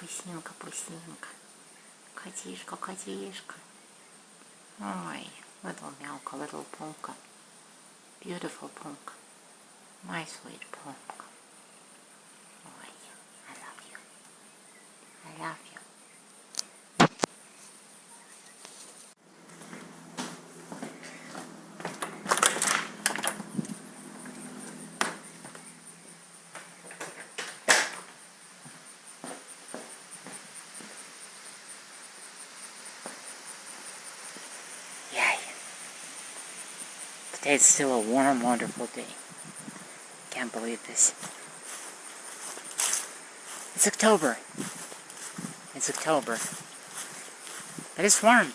пусинка, пусинка. Котишка, котишка. Ой, little Milka, little Polka. Beautiful Polka. My sweet Polka. Ой, I love you. I love you. Today is still a warm, wonderful day. Can't believe this. It's October. It's October. But it's warm.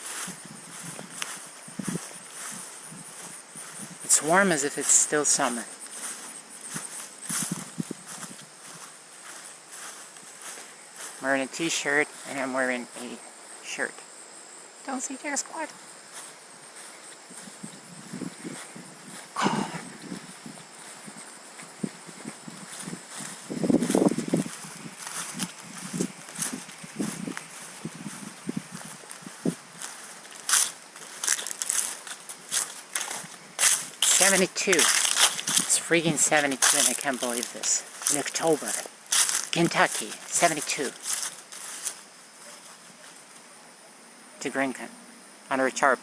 It's warm as if it's still summer. I'm wearing a t-shirt and I'm wearing a shirt. Don't see your squat. 72. It's freaking 72 and I can't believe this. In October. Kentucky, 72. Tigrinka. Under a tarp.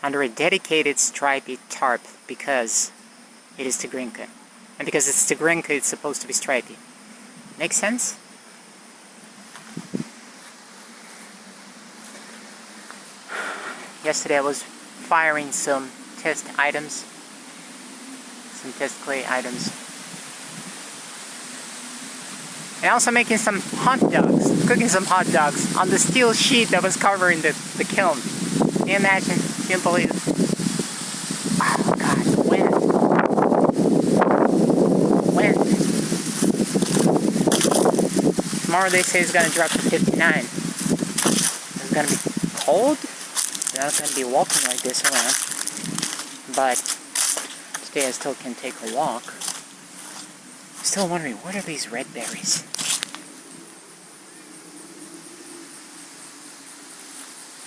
Under a dedicated stripy tarp because it is Tigrinka. And because it's Tigrinka, it's supposed to be stripy. Make sense? Yesterday I was firing some test items. Some test clay items. And also making some hot dogs. Cooking some hot dogs on the steel sheet that was covering the kiln. Can you imagine? Can't believe it. Oh god, the wind. Wind. Tomorrow they say it's gonna drop to 59. It's gonna be cold. You're not gonna be walking like this around. But today I still can take a walk. I'm still wondering, what are these red berries?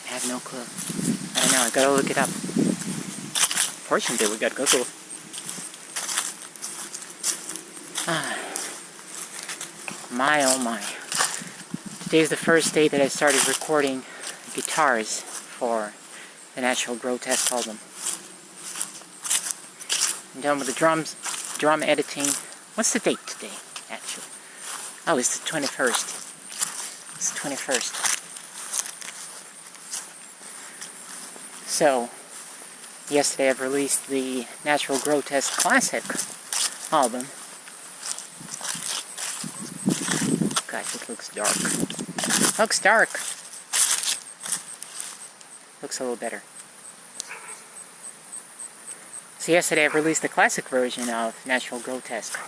I have no clue. I don't know, I gotta look it up. Fortunately, we got Google. My oh my. Today is the first day that I started recording guitars for the Natural Grotesque album. I'm done with the drum editing. What's the date today, actually? Oh, it's the 21st. It's the 21st. So, yesterday I've released the Natural Grotesque Classic album. Gosh, it looks dark. Looks dark. Looks a little better. So yesterday I released the classic version of Natural Grotesque.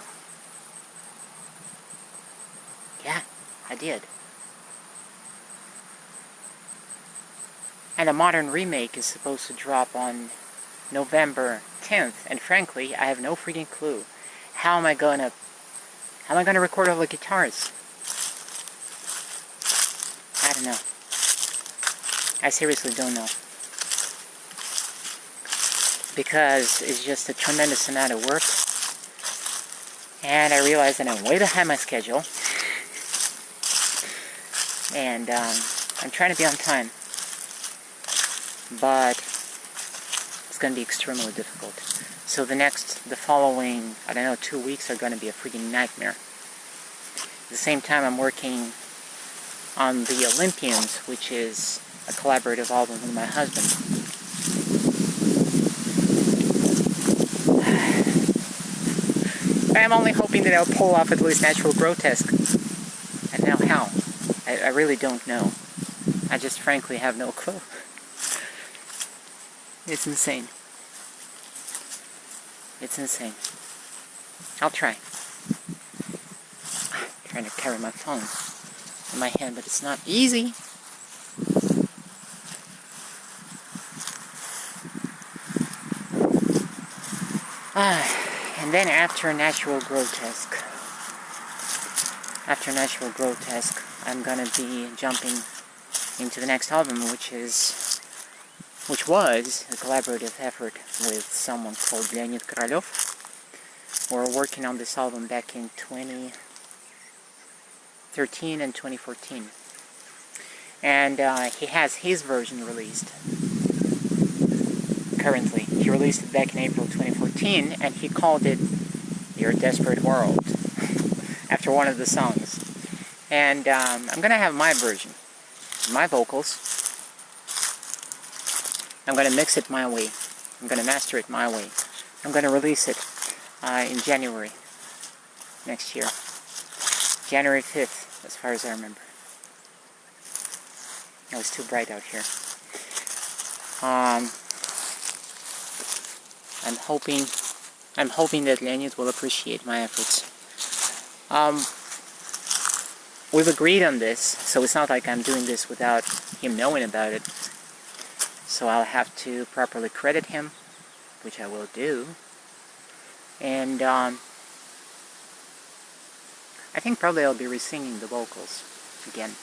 Yeah, I did. And a modern remake is supposed to drop on November 10th. And frankly, I have no freaking clue. How am I gonna record all the guitars? I don't know. I seriously don't know. Because it's just a tremendous amount of work. And I realize that I'm way behind my schedule. And I'm trying to be on time. But it's going to be extremely difficult. So the following, I don't know, 2 weeks are going to be a freaking nightmare. At the same time, I'm working on the Olympians, which is a collaborative album with my husband. I'm only hoping that I'll pull off at least Natural Grotesque. And now how? I really don't know. I just frankly have no clue. It's insane. It's insane. I'll try. I'm trying to carry my phone in my hand, but it's not easy. And then after Natural Grotesque, I'm gonna be jumping into the next album, which was a collaborative effort with someone called Leonid Korolov. We're working on this album back in 2013 and 2014. And he has his version released currently. He released it back in April 2014, and he called it Your Desperate World after one of the songs. And I'm gonna have my version, my vocals. I'm gonna mix it my way. I'm gonna master it my way. I'm gonna release it in January next year. January 5th, as far as I remember. It was too bright out here. I'm hoping that Leonid will appreciate my efforts. We've agreed on this, so it's not like I'm doing this without him knowing about it. So I'll have to properly credit him, which I will do. And I think probably I'll be re-singing the vocals again.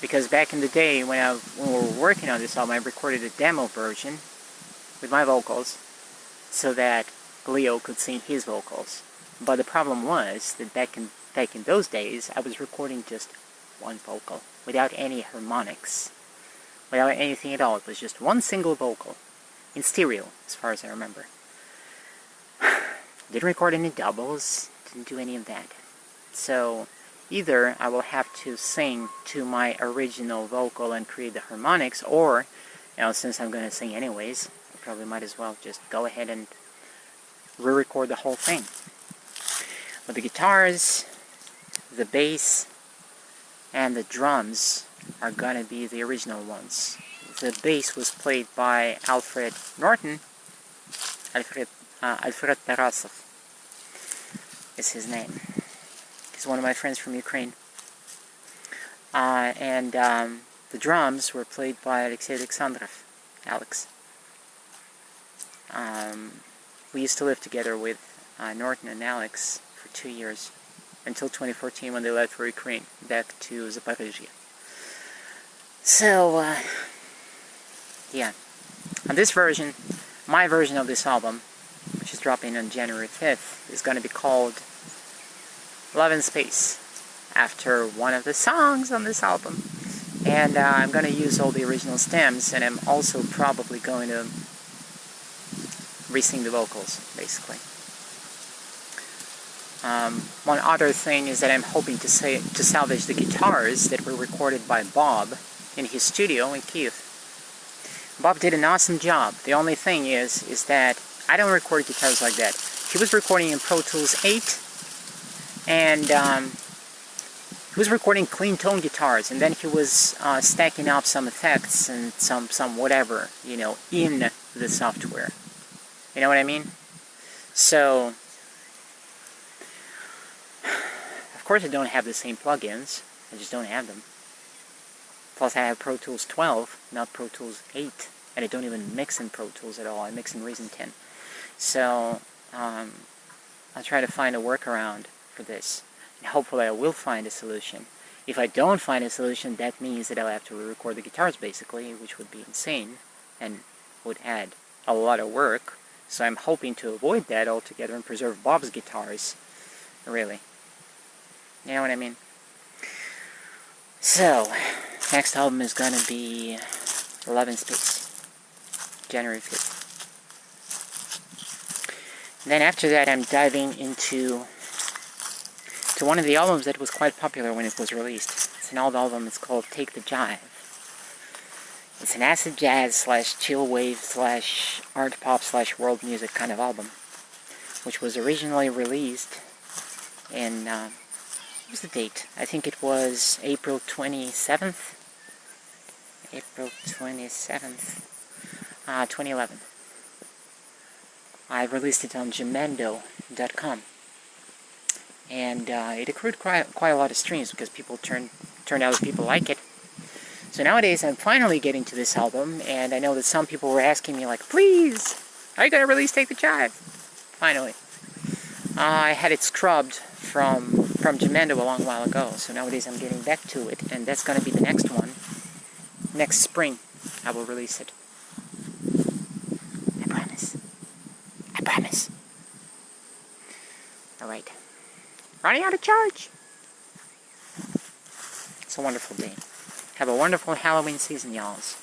Because back in the day, when we were working on this album, I recorded a demo version with my vocals so that Leo could sing his vocals. But the problem was that back in those days, I was recording just one vocal, without any harmonics, without anything at all. It was just one single vocal, in stereo, as far as I remember. Didn't record any doubles, didn't do any of that. So either I will have to sing to my original vocal and create the harmonics, or, since I'm going to sing anyways, I probably might as well just go ahead and re-record the whole thing. But the guitars, the bass, and the drums are gonna be the original ones. The bass was played by Alfred Tarasov is his name. He's one of my friends from Ukraine. And the drums were played by Alexei Alexandrov, Alex. We used to live together with Norton and Alex for 2 years, until 2014 when they left for Ukraine, back to Zaporizhia. So, yeah. On this version, my version of this album, which is dropping on January 5th, is going to be called Love in Space, after one of the songs on this album. And I'm going to use all the original stems, and I'm also probably going to re-sing the vocals, basically. One other thing is that I'm hoping to salvage the guitars that were recorded by Bob in his studio in Kiev. Bob did an awesome job. The only thing is that I don't record guitars like that. He was recording in Pro Tools 8, and he was recording clean tone guitars, and then he was stacking up some effects and some whatever, in the software. You know what I mean? So, of course I don't have the same plugins. I just don't have them. Plus I have Pro Tools 12, not Pro Tools 8. And I don't even mix in Pro Tools at all. I mix in Reason 10. So, I'll try to find a workaround for this. And hopefully I will find a solution. If I don't find a solution, that means that I'll have to re-record the guitars, basically, which would be insane. And would add a lot of work. So I'm hoping to avoid that altogether and preserve Bob's guitars. Really. You know what I mean? So, next album is gonna be Love in Space. January 5th. And then after that I'm diving into one of the albums that was quite popular when it was released. It's an old album, it's called Take the Jive. It's an acid jazz / chill wave / art pop / world music kind of album, which was originally released in, what was the date? I think it was April 27th? April 27th, 2011. I released it on Jamendo.com. And it accrued quite a lot of streams because turned out that people like it. So nowadays I'm finally getting to this album, and I know that some people were asking me like, please, are you going to release Take the Jive? Finally. I had it scrubbed from from Jamendo a long while ago. So nowadays I'm getting back to it, and that's going to be the next one. Next spring, I will release it. I promise. I promise. Alright. Running out of charge. It's a wonderful day. Have a wonderful Halloween season, y'alls.